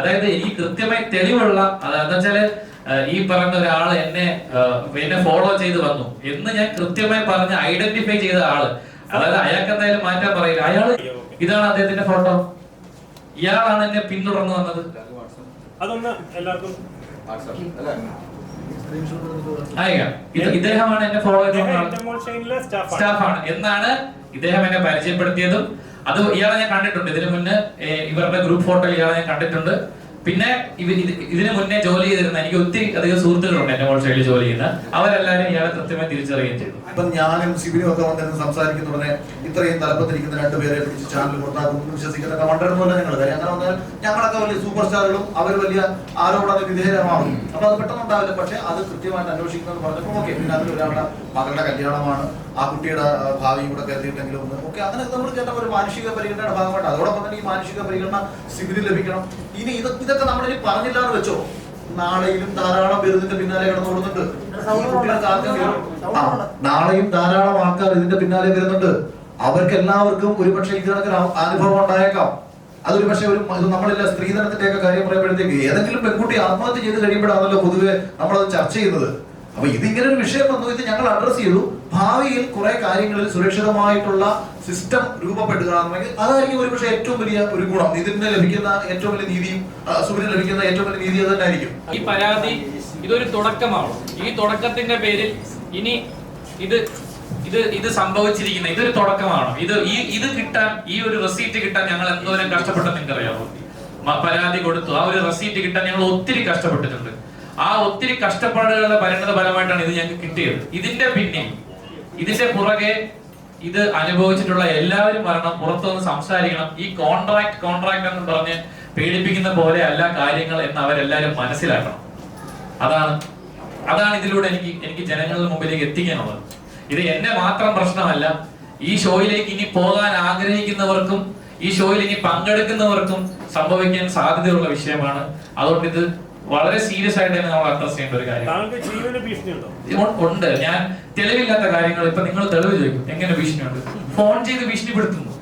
അതായത് എനിക്ക് കൃത്യമായി തെളിവുള്ള അതെന്താ വെച്ചാല് ഈ പറഞ്ഞ ഒരാള് എന്നെ ഫോളോ ചെയ്ത് വന്നു എന്ന് ഞാൻ കൃത്യമായി പറഞ്ഞ് ഐഡന്റിഫൈ ചെയ്ത ആള്, അതായത് അയാൾക്ക് എന്തായാലും മാറ്റാൻ പറയില്ല. അയാള് ഇതാണ് അദ്ദേഹത്തിന്റെ ഫോട്ടോ, ഇയാളാണ് എന്നെ പിന്തുടർന്ന് വന്നത്. ഇദ്ദേഹമാണ് എന്നെ ഫോളോ ചെയ്ത സ്റ്റാഫാണ് എന്നാണ് ഇദ്ദേഹം എന്നെ പരിചയപ്പെടുത്തിയതും. അത് ഇയാളെ ഞാൻ കണ്ടിട്ടുണ്ട് ഇതിനു മുന്നേ, ഇവരുടെ ഗ്രൂപ്പ് ഫോട്ടോയിൽ ഇയാളെ ഞാൻ കണ്ടിട്ടുണ്ട്. പിന്നെ ഇതിനു മുന്നേ ജോലി ചെയ്തിരുന്ന എനിക്ക് ഒത്തിരി അധികം സുഹൃത്തുക്കളുണ്ട് എന്റെ മോൾഷയിൽ ജോലി ചെയ്യുന്ന, അവരെല്ലാരും ഇയാളെ കൃത്യമായി തിരിച്ചറിയുകയും ചെയ്തു. ഇപ്പൊ ഞാനും സിബിനും ഒക്കെ വന്നിരുന്ന് സംസാരിക്കുന്ന ഉടനെ ഇത്രയും തലപ്പത്തിരിക്കുന്ന രണ്ടുപേരെ പിടിച്ച് ചാനൽ പുറത്താക്കും വിശ്വസിക്കുന്ന മണ്ടൊന്നുമല്ല ഞങ്ങൾ. കാര്യം അങ്ങനെ വന്നാൽ ഞങ്ങളൊക്കെ വലിയ സൂപ്പർ സ്റ്റാറുകളും അവർ വലിയ ആരോപണ വിധേയമാകും. അപ്പൊ അത് പെട്ടെന്നുണ്ടാവില്ല. പക്ഷെ അത് കൃത്യമായിട്ട് അന്വേഷിക്കുന്നത് പറഞ്ഞപ്പോൾ ഓക്കെ. പിന്നെ അതിൽ ഒരാളുടെ മകളുടെ കല്യാണമാണ്, ആ കുട്ടിയുടെ ഭാവിയും കൂടെ കരുതിയിട്ടെങ്കിലും ഒന്ന് ഓക്കെ. അങ്ങനെ നമ്മൾ കേട്ട ഒരു മാനുഷിക പരിഗണനയുടെ ഭാഗമായിട്ട് അതോടൊപ്പം തന്നെ ഈ മാനുഷിക പരിഗണന സിബിന് ലഭിക്കണം. ഇനി ഇതൊക്കെ നമ്മളിനി പറഞ്ഞില്ല എന്ന് വെച്ചോ, നാളെയും ധാരാളം പേര് ഇതിന്റെ പിന്നാലെ കടന്നുകൊടുന്നുണ്ട്. നാളെയും ധാരാളം ആൾക്കാർ ഇതിന്റെ പിന്നാലെ വരുന്നുണ്ട്. അവർക്ക് എല്ലാവർക്കും ഒരുപക്ഷെ ഇതിനൊക്കെ അനുഭവം ഉണ്ടായേക്കാം. അതൊരു പക്ഷേ നമ്മളില്ല സ്ത്രീധനത്തിന്റെ ഒക്കെ കാര്യം പറയുമ്പോഴത്തേക്ക് ഏതെങ്കിലും പെൺകുട്ടി ആത്മഹത്യ ചെയ്ത് കഴിയുമ്പോഴാണല്ലോ പൊതുവെ നമ്മളത് ചർച്ച ചെയ്യുന്നത്. അപ്പൊ ഇതിങ്ങനെ ഒരു വിഷയം വന്നു, ഇത് ഞങ്ങൾ അഡ്രസ് ചെയ്തു. ഭാവിയിൽ കുറെ കാര്യങ്ങളിൽ സുരക്ഷിതമായിട്ടുള്ള സിസ്റ്റം രൂപപ്പെടുകയാണെങ്കിൽ അതായിരിക്കും ഒരുപക്ഷെ ഏറ്റവും വലിയ ഒരു ഗുണം. ഇതിന് ലഭിക്കുന്ന ഏറ്റവും വലിയ നീതിയും സുബിന് ലഭിക്കുന്ന ഏറ്റവും വലിയ നീതി തന്നെയായിരിക്കും. ഈ പരാതി ഇതൊരു തുടക്കമാണ്. ഈ തുടക്കത്തിന്റെ പേരിൽ ഇനി ഇത് സംഭവിച്ചിരിക്കുന്ന ഇതൊരു തുടക്കമാണ്. ഇത് കിട്ടാൻ, ഈ ഒരു റെസീറ്റ് കിട്ടാൻ ഞങ്ങൾ എന്തോരം കഷ്ടപ്പെട്ടെന്ന് നിങ്ങൾക്കറിയാമോ? പരാതി കൊടുത്തു, ആ ഒരു റെസീറ്റ് കിട്ടാൻ ഞങ്ങൾ ഒത്തിരി കഷ്ടപ്പെട്ടിട്ടുണ്ട്. ആ ഒത്തിരി കഷ്ടപ്പാടുകളുടെ പരിണത ഫലമായിട്ടാണ് ഇത് ഞങ്ങൾക്ക് കിട്ടിയത്. ഇതിന്റെ പിന്നിൽ, ഇതിന്റെ പുറകെ ഇത് അനുഭവിച്ചിട്ടുള്ള എല്ലാവരും വരണം, പുറത്തുനിന്ന് സംസാരിക്കണം. ഈ കോൺട്രാക്ട് എന്ന് പറഞ്ഞ് പീഡിപ്പിക്കുന്ന പോലെ അല്ല കാര്യങ്ങൾ എന്ന് അവരെല്ലാരും മനസ്സിലാക്കണം. അതാണ് ഇതിലൂടെ എനിക്ക് ജനങ്ങളുടെ മുമ്പിലേക്ക് എത്തിക്കാനുള്ളത്. ഇത് എന്റെ മാത്രം പ്രശ്നമല്ല. ഈ ഷോയിലേക്ക് ഇനി പോകാൻ ആഗ്രഹിക്കുന്നവർക്കും ഈ ഷോയിൽ ഇനി പങ്കെടുക്കുന്നവർക്കും സംഭവിക്കാൻ സാധ്യതയുള്ള വിഷയമാണ്. അതുകൊണ്ട് ഇത് വളരെ സീരിയസ് ആയിട്ട് തന്നെ നമ്മൾ അഡ്രസ് ചെയ്യേണ്ട ഒരു കാര്യം ഉണ്ട്. ഞാൻ തെളിവില്ലാത്ത കാര്യങ്ങൾ ഇപ്പൊ നിങ്ങൾ തെളിവ് ചോദിക്കും, എങ്ങനെ ഭീഷണിയുണ്ട്? ഫോൺ ചെയ്ത് ഭീഷണിപ്പെടുത്തുന്നു.